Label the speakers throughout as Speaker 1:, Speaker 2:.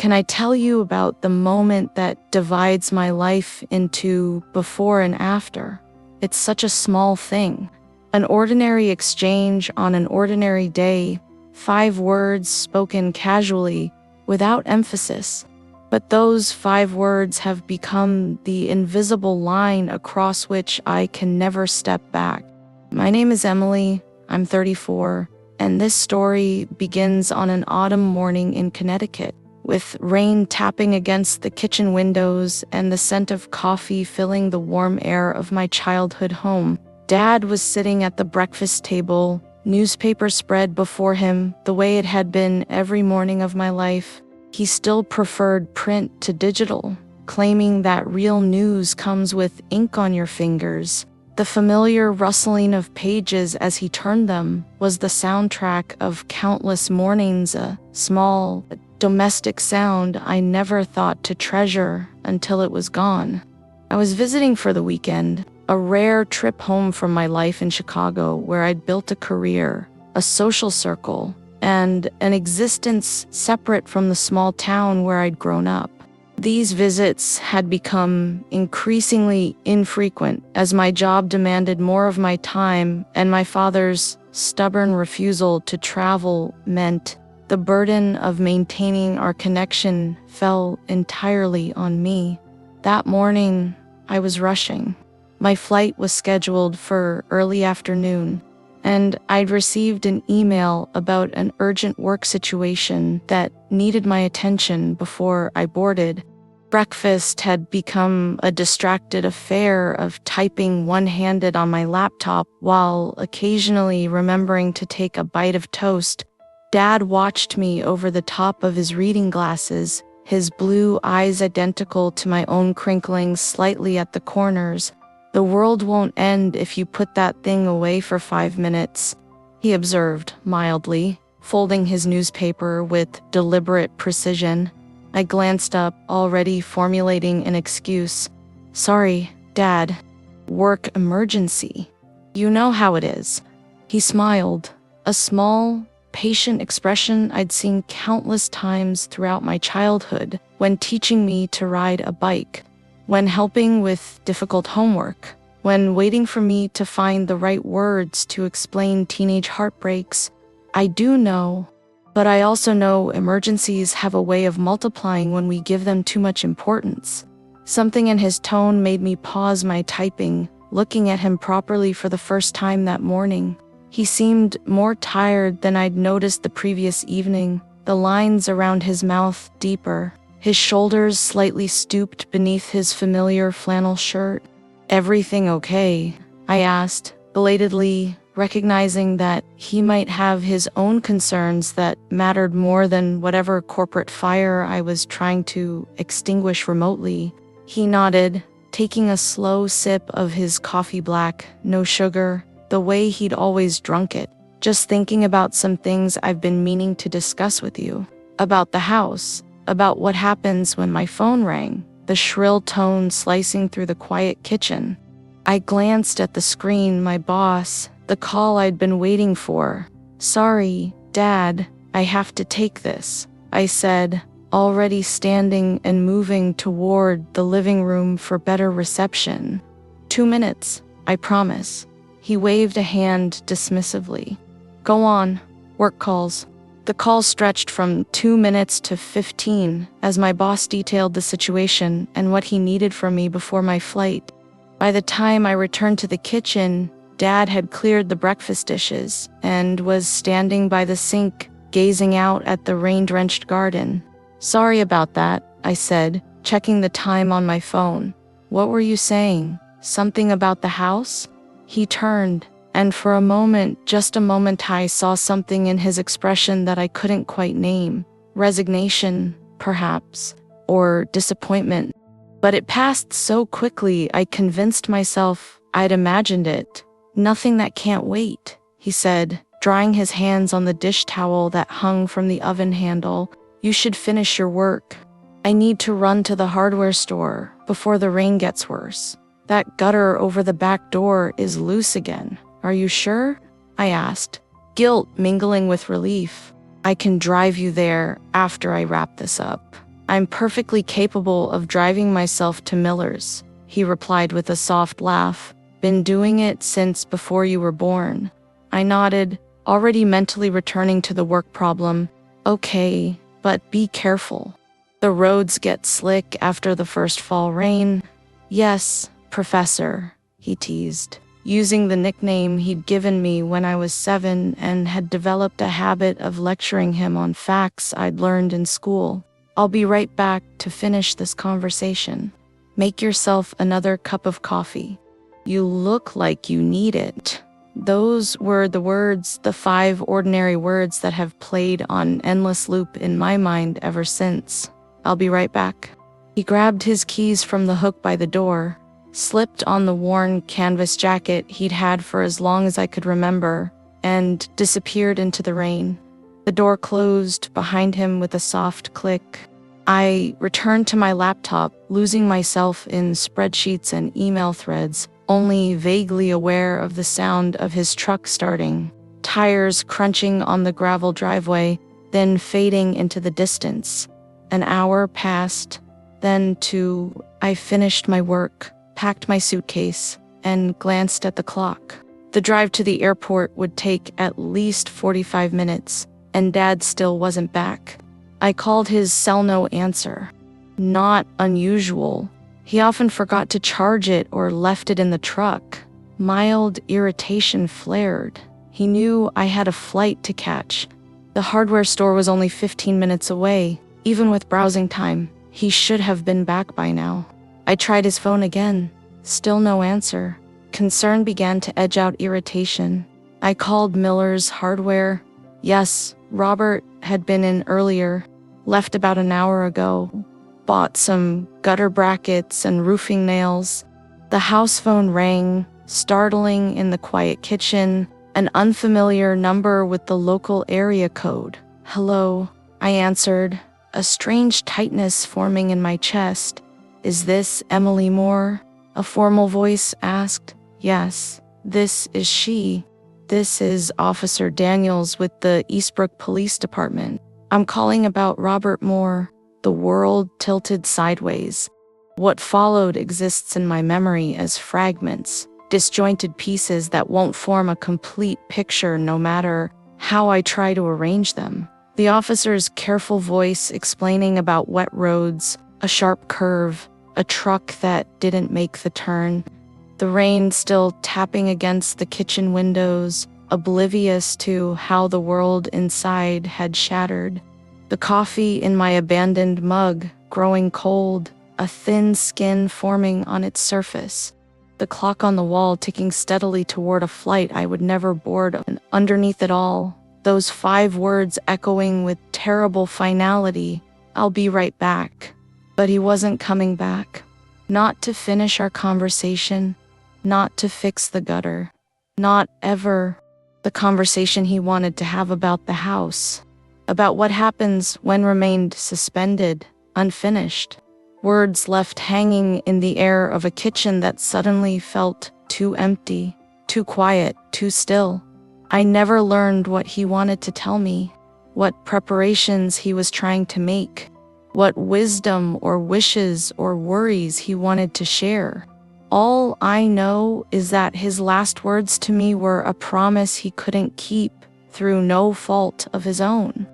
Speaker 1: can I tell you about the moment that divides my life into before and after? It's such a small thing. An ordinary exchange on an ordinary day, 5 words spoken casually, without emphasis. But those 5 words have become the invisible line across which I can never step back. My name is Emily, I'm 34, and this story begins on an autumn morning in Connecticut, with rain tapping against the kitchen windows and the scent of coffee filling the warm air of my childhood home. Dad was sitting at the breakfast table, newspaper spread before him the way it had been every morning of my life. He still preferred print to digital, claiming that real news comes with ink on your fingers. The familiar rustling of pages as he turned them was the soundtrack of countless mornings, a small, domestic sound I never thought to treasure until it was gone. I was visiting for the weekend, a rare trip home from my life in Chicago where I'd built a career, a social circle, and an existence separate from the small town where I'd grown up. These visits had become increasingly infrequent as my job demanded more of my time, and my father's stubborn refusal to travel meant the burden of maintaining our connection fell entirely on me. That morning, I was rushing. My flight was scheduled for early afternoon, and I'd received an email about an urgent work situation that needed my attention before I boarded. Breakfast had become a distracted affair of typing one-handed on my laptop while occasionally remembering to take a bite of toast. Dad watched me over the top of his reading glasses, his blue eyes identical to my own crinkling slightly at the corners. "The world won't end if you put that thing away for 5 minutes," he observed mildly, folding his newspaper with deliberate precision. I glanced up, already formulating an excuse. "Sorry, Dad. Work emergency. You know how it is." He smiled, a small, patient expression I'd seen countless times throughout my childhood, when teaching me to ride a bike, when helping with difficult homework, when waiting for me to find the right words to explain teenage heartbreaks. I do know, but I also know emergencies have a way of multiplying when we give them too much importance. Something in his tone made me pause my typing, looking at him properly for the first time that morning. He seemed more tired than I'd noticed the previous evening, the lines around his mouth deeper, his shoulders slightly stooped beneath his familiar flannel shirt. "Everything okay?" I asked, belatedly, recognizing that he might have his own concerns that mattered more than whatever corporate fire I was trying to extinguish remotely. He nodded, taking a slow sip of his coffee black, no sugar, the way he'd always drunk it. "Just thinking about some things I've been meaning to discuss with you. About the house, about what happens when my phone rang," the shrill tone slicing through the quiet kitchen. I glanced at the screen, my boss, the call I'd been waiting for. "Sorry, Dad, I have to take this," I said, already standing and moving toward the living room for better reception. "2 minutes, I promise." He waved a hand dismissively. "Go on, work calls." The call stretched from 2 minutes to 15 as my boss detailed the situation and what he needed from me before my flight. By the time I returned to the kitchen, Dad had cleared the breakfast dishes and was standing by the sink, gazing out at the rain-drenched garden. "Sorry about that," I said, checking the time on my phone. "What were you saying? Something about the house?" He turned, and for a moment, just a moment, I saw something in his expression that I couldn't quite name. Resignation, perhaps, or disappointment. But it passed so quickly I convinced myself I'd imagined it. "Nothing that can't wait," he said, drying his hands on the dish towel that hung from the oven handle. "You should finish your work. I need to run to the hardware store before the rain gets worse. That gutter over the back door is loose again. Are you sure?" I asked, guilt mingling with relief. "I can drive you there after I wrap this up." I'm perfectly capable of driving myself to Miller's, he replied with a soft laugh. Been doing it since before you were born. I nodded, already mentally returning to the work problem. Okay, but be careful. The roads get slick after the first fall rain. Yes, Professor, he teased, using the nickname he'd given me when I was 7 and had developed a habit of lecturing him on facts I'd learned in school. I'll be right back to finish this conversation. Make yourself another cup of coffee. You look like you need it. Those were the words, the 5 ordinary words that have played on endless loop in my mind ever since. I'll be right back. He grabbed his keys from the hook by the door, slipped on the worn canvas jacket he'd had for as long as I could remember, and disappeared into the rain. The door closed behind him with a soft click. I returned to my laptop, losing myself in spreadsheets and email threads, only vaguely aware of the sound of his truck starting, tires crunching on the gravel driveway, then fading into the distance. An hour passed, then 2. I finished my work, packed my suitcase, and glanced at the clock. The drive to the airport would take at least 45 minutes, and Dad still wasn't back. I called his cell, no answer. Not unusual. He often forgot to charge it or left it in the truck. Mild irritation flared. He knew I had a flight to catch. The hardware store was only 15 minutes away. Even with browsing time, he should have been back by now. I tried his phone again. Still no answer. Concern began to edge out irritation. I called Miller's Hardware. Yes, Robert had been in earlier, left about an hour ago. Bought some gutter brackets and roofing nails. The house phone rang, startling in the quiet kitchen, an unfamiliar number with the local area code. Hello, I answered, a strange tightness forming in my chest. Is this Emily Moore? A formal voice asked. Yes, this is she. This is Officer Daniels with the Eastbrook Police Department. I'm calling about Robert Moore. The world tilted sideways. What followed exists in my memory as fragments, disjointed pieces that won't form a complete picture no matter how I try to arrange them. The officer's careful voice explaining about wet roads, a sharp curve, a truck that didn't make the turn, the rain still tapping against the kitchen windows, oblivious to how the world inside had shattered. The coffee in my abandoned mug, growing cold, a thin skin forming on its surface. The clock on the wall ticking steadily toward a flight I would never board, and underneath it all, those 5 words echoing with terrible finality, I'll be right back. But he wasn't coming back. Not to finish our conversation, not to fix the gutter, not ever the conversation he wanted to have about the house. About what happens when remained suspended, unfinished. Words left hanging in the air of a kitchen that suddenly felt too empty, too quiet, too still. I never learned what he wanted to tell me, what preparations he was trying to make, what wisdom or wishes or worries he wanted to share. All I know is that his last words to me were a promise he couldn't keep through no fault of his own.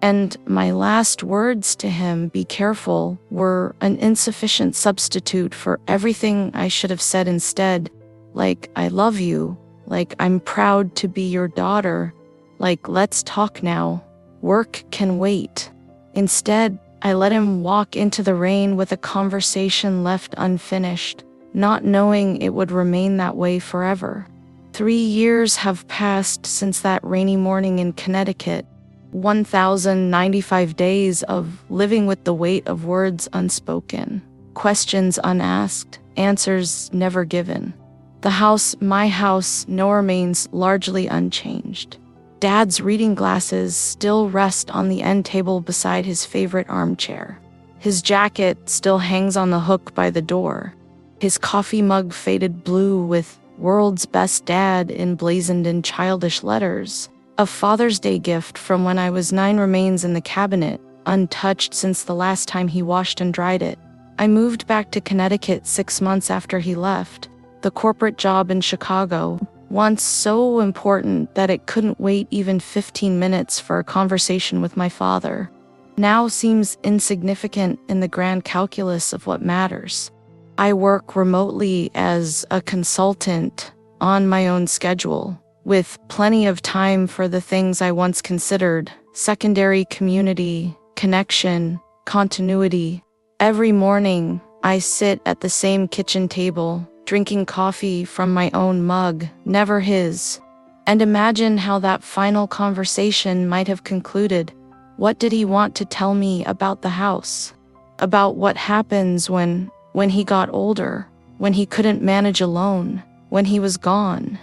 Speaker 1: And my last words to him, be careful, were an insufficient substitute for everything I should have said instead, like I love you, like I'm proud to be your daughter, like let's talk now, work can wait. Instead, I let him walk into the rain with a conversation left unfinished, not knowing it would remain that way forever. 3 years have passed since that rainy morning in Connecticut. 1,095 days of living with the weight of words unspoken, questions unasked, answers never given. The house, my house, now remains largely unchanged. Dad's reading glasses still rest on the end table beside his favorite armchair. His jacket still hangs on the hook by the door. His coffee mug faded blue with "World's Best Dad" emblazoned in childish letters. A Father's Day gift from when I was 9 remains in the cabinet, untouched since the last time he washed and dried it. I moved back to Connecticut 6 months after he left. The corporate job in Chicago, once so important that it couldn't wait even 15 minutes for a conversation with my father, now seems insignificant in the grand calculus of what matters. I work remotely as a consultant on my own schedule, with plenty of time for the things I once considered secondary: community, connection, continuity. Every morning, I sit at the same kitchen table, drinking coffee from my own mug, never his, and imagine how that final conversation might have concluded. What did he want to tell me about the house? About what happens when he got older, when he couldn't manage alone, when he was gone?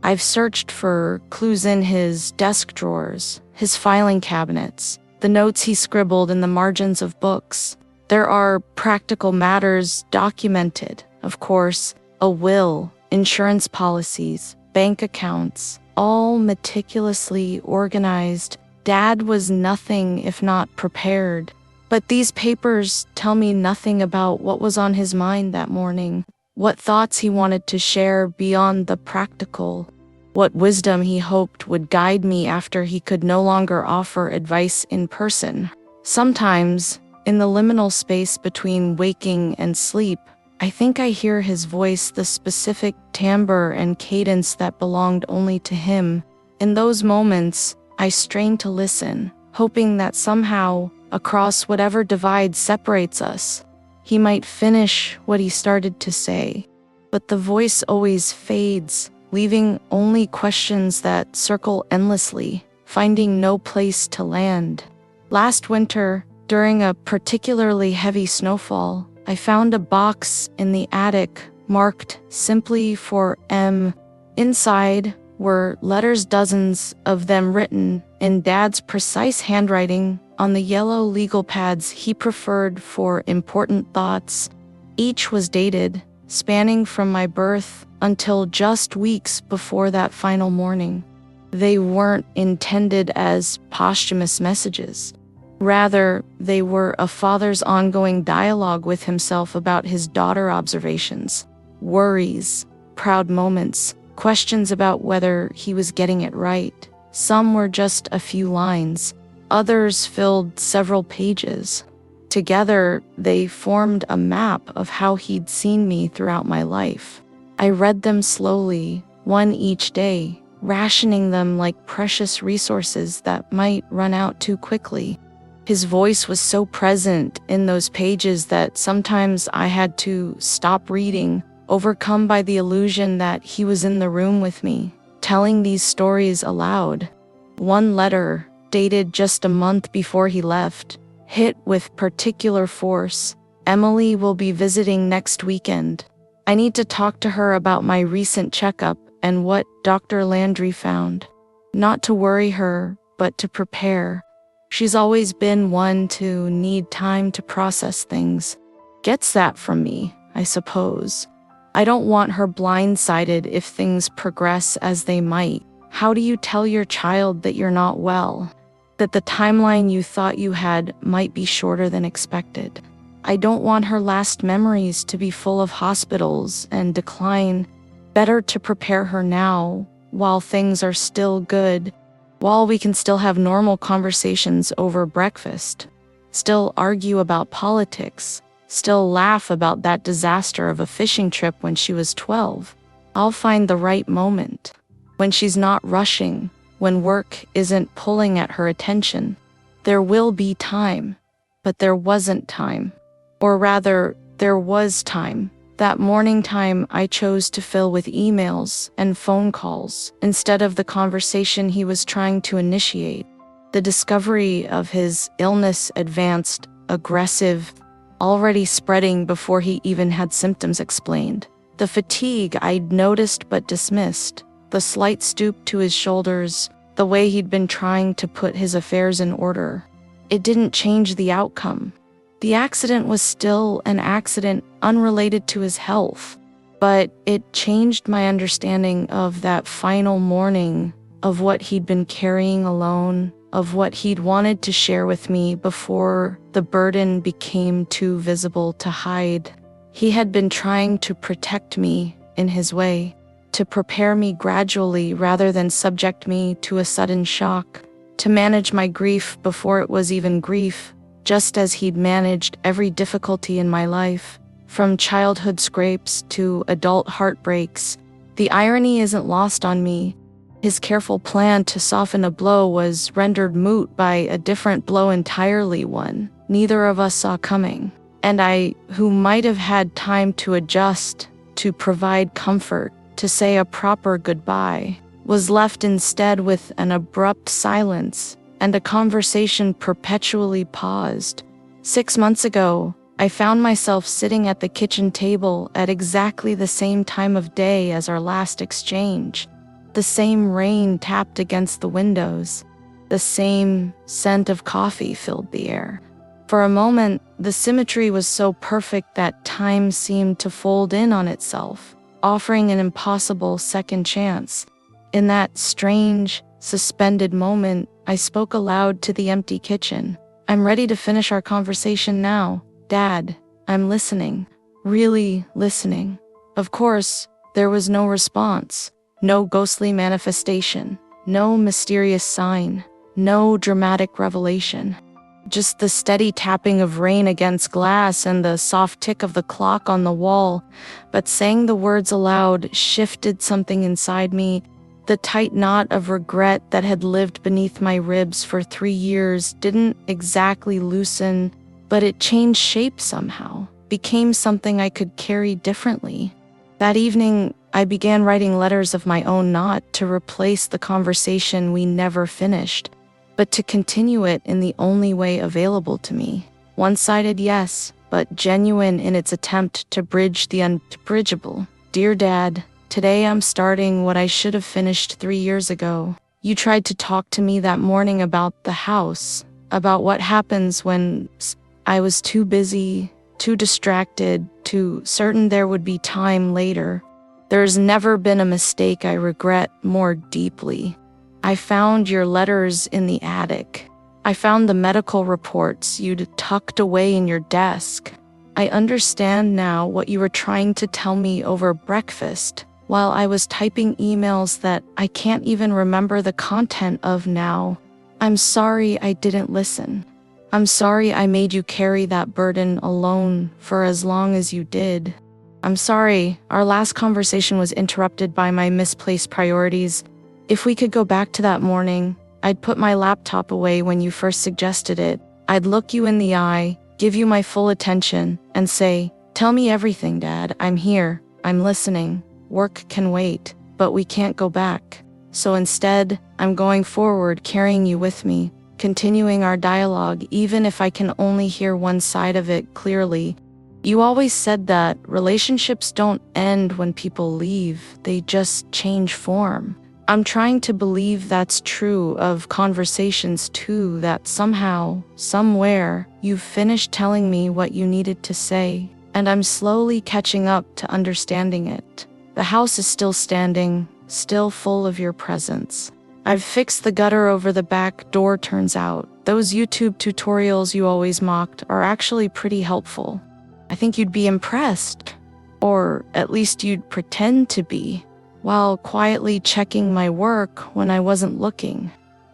Speaker 1: I've searched for clues in his desk drawers, his filing cabinets, the notes he scribbled in the margins of books. There are practical matters documented, of course, a will, insurance policies, bank accounts, all meticulously organized. Dad was nothing if not prepared. But these papers tell me nothing about what was on his mind that morning, what thoughts he wanted to share beyond the practical, what wisdom he hoped would guide me after he could no longer offer advice in person. Sometimes, in the liminal space between waking and sleep, I think I hear his voice, the specific timbre and cadence that belonged only to him. In those moments, I strain to listen, hoping that somehow, across whatever divide separates us, he might finish what he started to say. But the voice always fades, leaving only questions that circle endlessly, finding no place to land. Last winter, during a particularly heavy snowfall, I found a box in the attic marked simply for M. Inside were letters, dozens of them written in Dad's precise handwriting on the yellow legal pads he preferred for important thoughts. Each was dated, spanning from my birth until just weeks before that final morning. They weren't intended as posthumous messages. Rather, they were a father's ongoing dialogue with himself about his daughter observations, worries, proud moments, questions about whether he was getting it right. Some were just a few lines. Others filled several pages. Together, they formed a map of how he'd seen me throughout my life. I read them slowly, one each day, rationing them like precious resources that might run out too quickly. His voice was so present in those pages that sometimes I had to stop reading, overcome by the illusion that he was in the room with me, telling these stories aloud. One letter, dated just a month before he left, hit with particular force. Emily will be visiting next weekend. I need to talk to her about my recent checkup and what Dr. Landry found. Not to worry her, but to prepare. She's always been one to need time to process things. Gets that from me, I suppose. I don't want her blindsided if things progress as they might. How do you tell your child that you're not well? That the timeline you thought you had might be shorter than expected? I don't want her last memories to be full of hospitals and decline. Better to prepare her now, while things are still good, while we can still have normal conversations over breakfast, still argue about politics, still laugh about that disaster of a fishing trip when she was 12. I'll find the right moment, when she's not rushing, when work isn't pulling at her attention. There will be time, but there wasn't time. Or rather, there was time. That morning time I chose to fill with emails and phone calls instead of the conversation he was trying to initiate. The discovery of his illness, advanced, aggressive, already spreading before he even had symptoms explained. The fatigue I'd noticed but dismissed, the slight stoop to his shoulders, the way he'd been trying to put his affairs in order. It didn't change the outcome. The accident was still an accident unrelated to his health, but it changed my understanding of that final morning, of what he'd been carrying alone, of what he'd wanted to share with me before the burden became too visible to hide. He had been trying to protect me in his way, to prepare me gradually rather than subject me to a sudden shock, to manage my grief before it was even grief, just as he'd managed every difficulty in my life, from childhood scrapes to adult heartbreaks. The irony isn't lost on me. His careful plan to soften a blow was rendered moot by a different blow entirely, one neither of us saw coming. And I, who might have had time to adjust, to provide comfort, to say a proper goodbye, was left instead with an abrupt silence and a conversation perpetually paused. 6 months ago, I found myself sitting at the kitchen table at exactly the same time of day as our last exchange. The same rain tapped against the windows. The same scent of coffee filled the air. For a moment, the symmetry was so perfect that time seemed to fold in on itself, offering an impossible second chance. In that strange, suspended moment, I spoke aloud to the empty kitchen. "I'm ready to finish our conversation now, Dad. I'm listening, really listening." Of course, there was no response, no ghostly manifestation, no mysterious sign, no dramatic revelation. Just the steady tapping of rain against glass and the soft tick of the clock on the wall. But saying the words aloud shifted something inside me. The tight knot of regret that had lived beneath my ribs for 3 years didn't exactly loosen, but it changed shape somehow, became something I could carry differently. That evening, I began writing letters of my own, not to replace the conversation we never finished, but to continue it in the only way available to me. One-sided, yes, but genuine in its attempt to bridge the unbridgeable. "Dear Dad, today I'm starting what I should have finished 3 years ago. You tried to talk to me that morning about the house, about what happens when I was too busy, too distracted, too certain there would be time later. There's never been a mistake I regret more deeply. I found your letters in the attic. I found the medical reports you'd tucked away in your desk. I understand now what you were trying to tell me over breakfast while I was typing emails that I can't even remember the content of now. I'm sorry I didn't listen. I'm sorry I made you carry that burden alone for as long as you did. I'm sorry our last conversation was interrupted by my misplaced priorities. If we could go back to that morning, I'd put my laptop away when you first suggested it. I'd look you in the eye, give you my full attention, and say, 'Tell me everything, Dad. I'm here. I'm listening. Work can wait, but we can't go back.' So instead, I'm going forward, carrying you with me, continuing our dialogue, even if I can only hear one side of it clearly. You always said that relationships don't end when people leave, they just change form. I'm trying to believe that's true of conversations too, that somehow, somewhere, you've finished telling me what you needed to say, and I'm slowly catching up to understanding it. The house is still standing, still full of your presence. I've fixed the gutter over the back door, turns out. Those YouTube tutorials you always mocked are actually pretty helpful. I think you'd be impressed, or at least you'd pretend to be, while quietly checking my work when I wasn't looking.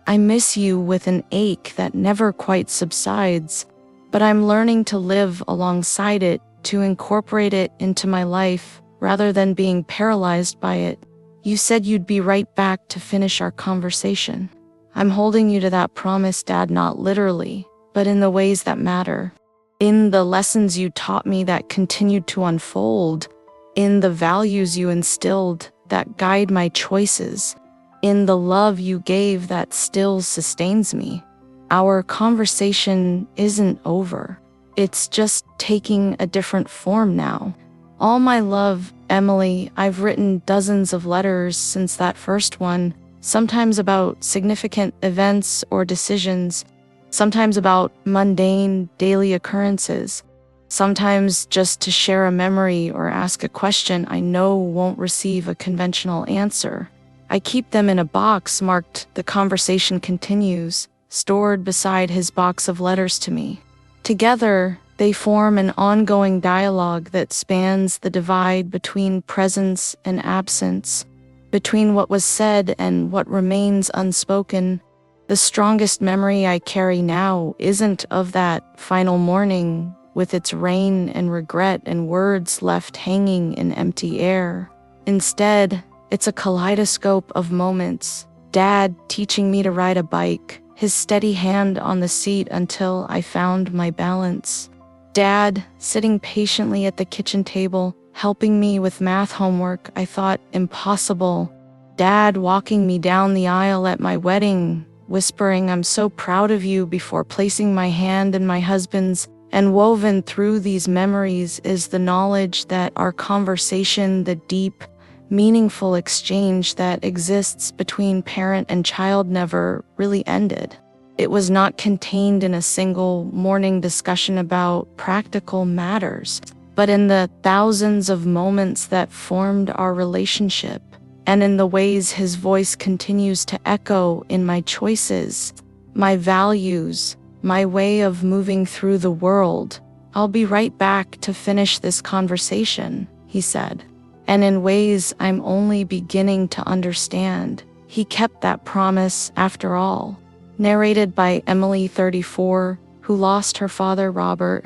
Speaker 1: I miss you with an ache that never quite subsides, but I'm learning to live alongside it, to incorporate it into my life, rather than being paralyzed by it. You said you'd be right back to finish our conversation. I'm holding you to that promise, Dad, not literally, but in the ways that matter. In the lessons you taught me that continued to unfold, in the values you instilled that guide my choices, in the love you gave that still sustains me. Our conversation isn't over. It's just taking a different form now. All my love, Emily. I've written dozens of letters since that first one, sometimes about significant events or decisions, sometimes about mundane daily occurrences, sometimes just to share a memory or ask a question I know won't receive a conventional answer. I keep them in a box marked "The Conversation Continues," stored beside his box of letters to me. Together, they form an ongoing dialogue that spans the divide between presence and absence, between what was said and what remains unspoken. The strongest memory I carry now isn't of that final morning with its rain and regret and words left hanging in empty air. Instead, it's a kaleidoscope of moments. Dad teaching me to ride a bike, his steady hand on the seat until I found my balance. Dad sitting patiently at the kitchen table, helping me with math homework I thought impossible. Dad walking me down the aisle at my wedding, whispering, "I'm so proud of you," before placing my hand in my husband's. And woven through these memories is the knowledge that our conversation, the deep, meaningful exchange that exists between parent and child, never really ended. It was not contained in a single morning discussion about practical matters, but in the thousands of moments that formed our relationship, and in the ways his voice continues to echo in my choices, my values, my way of moving through the world. "I'll be right back to finish this conversation," he said. And in ways I'm only beginning to understand, he kept that promise after all. Narrated by Emily, 34, who lost her father, Robert,